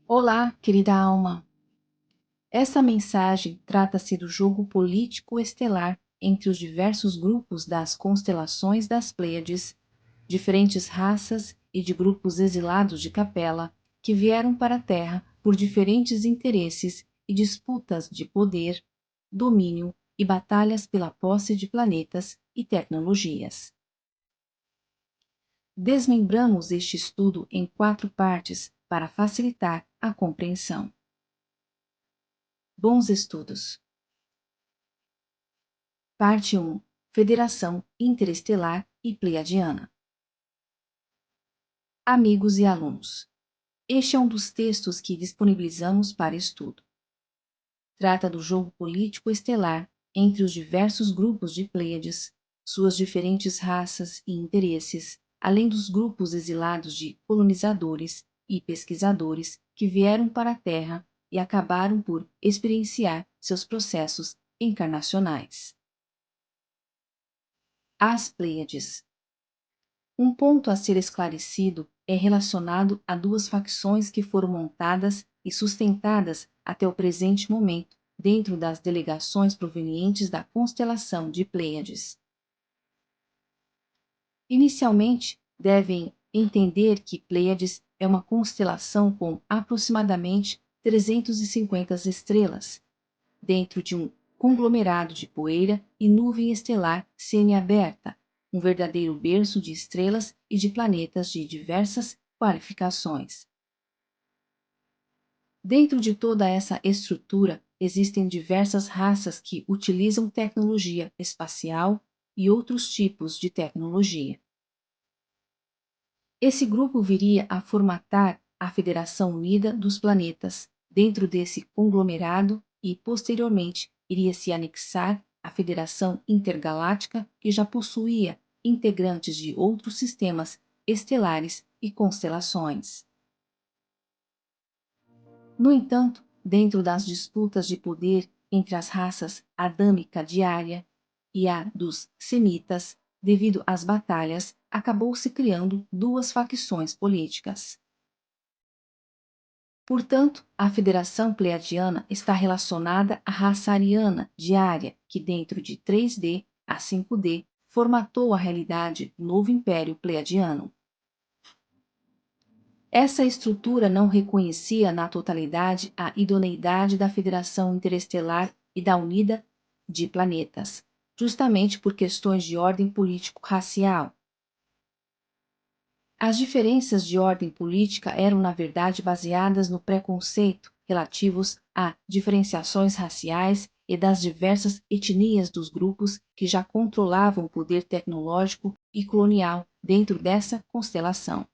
Olá, querida alma. Essa mensagem trata-se do jogo político estelar entre os diversos grupos das constelações das Pleiades, diferentes raças e de grupos exilados de Capela que vieram para a Terra por diferentes interesses e disputas de poder, domínio e batalhas pela posse de planetas e tecnologias. Desmembramos este estudo em 4 partes para facilitar a compreensão. Bons estudos. Parte 1. Federação Interestelar e Pleiadiana. Amigos e alunos, este é um dos textos que disponibilizamos para estudo. Trata do jogo político estelar entre os diversos grupos de Pleiades, suas diferentes raças e interesses, além dos grupos exilados de colonizadores e pesquisadores que vieram para a Terra e acabaram por experienciar seus processos encarnacionais. As Pleiades. Um ponto a ser esclarecido é relacionado a 2 facções que foram montadas e sustentadas até o presente momento dentro das delegações provenientes da constelação de Pleiades. Inicialmente, devem entender que Pleiades é uma constelação com aproximadamente 350 estrelas, dentro de um conglomerado de poeira e nuvem estelar semiaberta, um verdadeiro berço de estrelas e de planetas de diversas qualificações. Dentro de toda essa estrutura, existem diversas raças que utilizam tecnologia espacial e outros tipos de tecnologia. Esse grupo viria a formatar a Federação Unida dos Planetas dentro desse conglomerado e, posteriormente, iria se anexar à Federação Intergaláctica, que já possuía integrantes de outros sistemas estelares e constelações. No entanto, dentro das disputas de poder entre as raças adâmica diária e a dos semitas, devido às batalhas, acabou se criando 2 facções políticas. Portanto, a Federação Pleiadiana está relacionada à raça ariana diária, que dentro de 3D a 5D formatou a realidade do novo Império Pleiadiano. Essa estrutura não reconhecia na totalidade a idoneidade da Federação Interestelar e da Unida de Planetas, justamente por questões de ordem político-racial. As diferenças de ordem política eram, na verdade, baseadas no preconceito relativos a diferenciações raciais e das diversas etnias dos grupos que já controlavam o poder tecnológico e colonial dentro dessa constelação.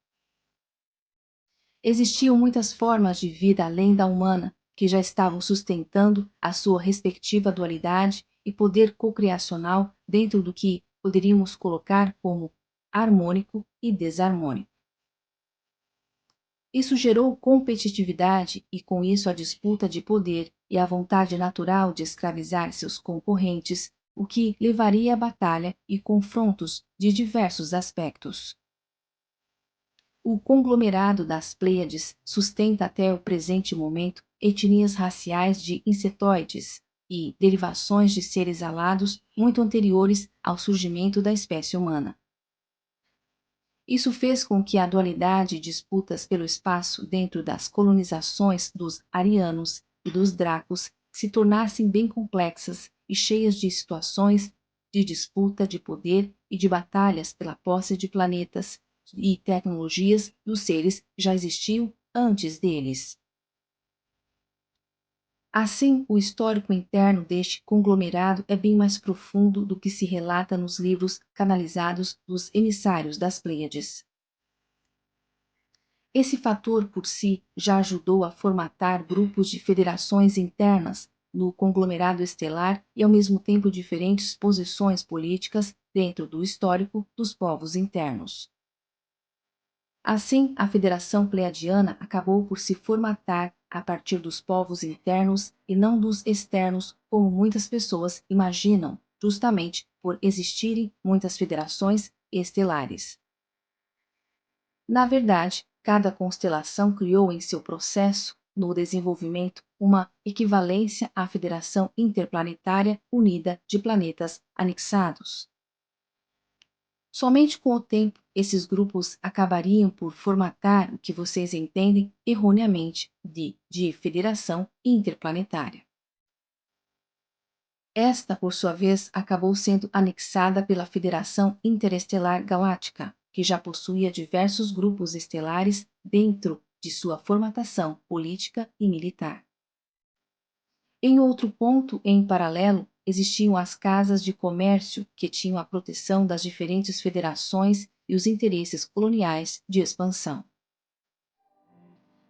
Existiam muitas formas de vida além da humana que já estavam sustentando a sua respectiva dualidade e poder cocriacional dentro do que poderíamos colocar como harmônico e desarmônico. Isso gerou competitividade e, com isso, a disputa de poder e a vontade natural de escravizar seus concorrentes, o que levaria à batalha e confrontos de diversos aspectos. O conglomerado das Pleiades sustenta até o presente momento etnias raciais de insetoides e derivações de seres alados muito anteriores ao surgimento da espécie humana. Isso fez com que a dualidade e disputas pelo espaço dentro das colonizações dos arianos e dos dracos se tornassem bem complexas e cheias de situações de disputa de poder e de batalhas pela posse de planetas e tecnologias dos seres que já existiam antes deles. Assim, o histórico interno deste conglomerado é bem mais profundo do que se relata nos livros canalizados dos emissários das Pleiades. Esse fator por si já ajudou a formatar grupos de federações internas no conglomerado estelar e ao mesmo tempo diferentes posições políticas dentro do histórico dos povos internos. Assim, a Federação Pleiadiana acabou por se formatar a partir dos povos internos e não dos externos, como muitas pessoas imaginam, justamente por existirem muitas federações estelares. Na verdade, cada constelação criou em seu processo no desenvolvimento uma equivalência à Federação Interplanetária Unida de Planetas Anexados. Somente com o tempo, esses grupos acabariam por formatar o que vocês entendem erroneamente de Federação Interplanetária. Esta, por sua vez, acabou sendo anexada pela Federação Interestelar Galáctica, que já possuía diversos grupos estelares dentro de sua formatação política e militar. Em outro ponto, em paralelo, existiam as casas de comércio que tinham a proteção das diferentes federações e os interesses coloniais de expansão.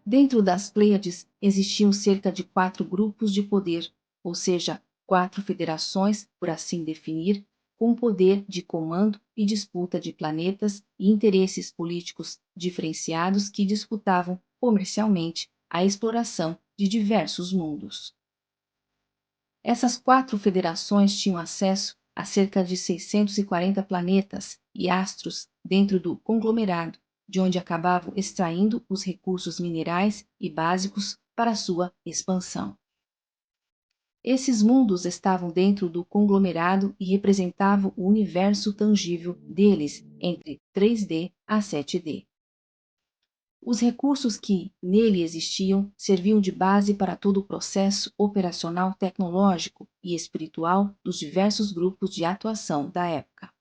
Dentro das Pleiades existiam cerca de 4 grupos de poder, ou seja, 4 federações, por assim definir, com poder de comando e disputa de planetas e interesses políticos diferenciados que disputavam comercialmente a exploração de diversos mundos. Essas 4 federações tinham acesso a cerca de 640 planetas e astros dentro do conglomerado, de onde acabavam extraindo os recursos minerais e básicos para sua expansão. Esses mundos estavam dentro do conglomerado e representavam o universo tangível deles entre 3D a 7D. Os recursos que nele existiam serviam de base para todo o processo operacional tecnológico e espiritual dos diversos grupos de atuação da época.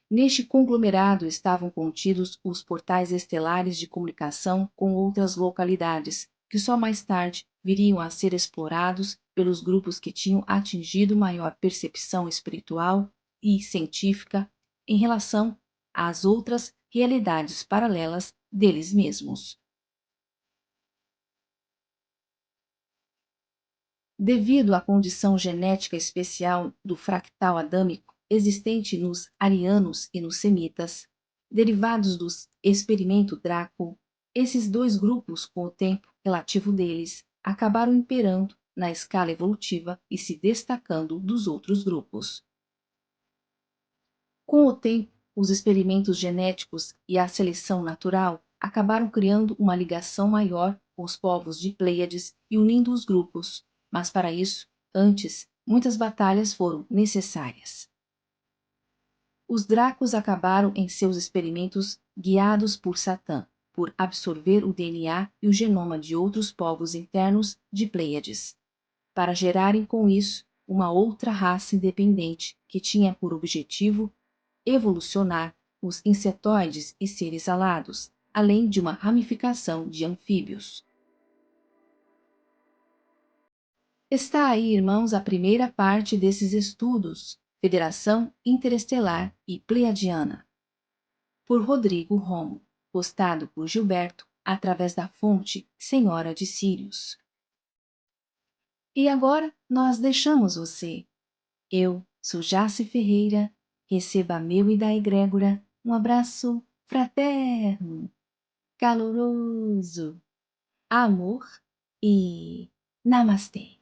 Neste conglomerado estavam contidos os portais estelares de comunicação com outras localidades, que só mais tarde viriam a ser explorados pelos grupos que tinham atingido maior percepção espiritual e científica em relação às outras realidades paralelas deles mesmos. Devido à condição genética especial do fractal adâmico existente nos arianos e nos semitas, derivados do experimento Draco, esses 2 grupos, com o tempo relativo deles, acabaram imperando na escala evolutiva e se destacando dos outros grupos. Com o tempo, os experimentos genéticos e a seleção natural acabaram criando uma ligação maior com os povos de Pleiades e unindo os grupos, mas para isso, antes, muitas batalhas foram necessárias. Os Dracos acabaram em seus experimentos guiados por Satã, por absorver o DNA e o genoma de outros povos internos de Pleiades, para gerarem com isso uma outra raça independente que tinha por objetivo evolucionar os insetoides e seres alados, além de uma ramificação de anfíbios. Está aí, irmãos, a primeira parte desses estudos, Federação Interestelar e Pleiadiana, por Rodrigo Romo, postado por Gilberto através da fonte Senhora de Sírios. E agora nós deixamos você. Eu sou Jace Ferreira. Receba meu e da egrégora um abraço fraterno, caloroso, amor e namastê.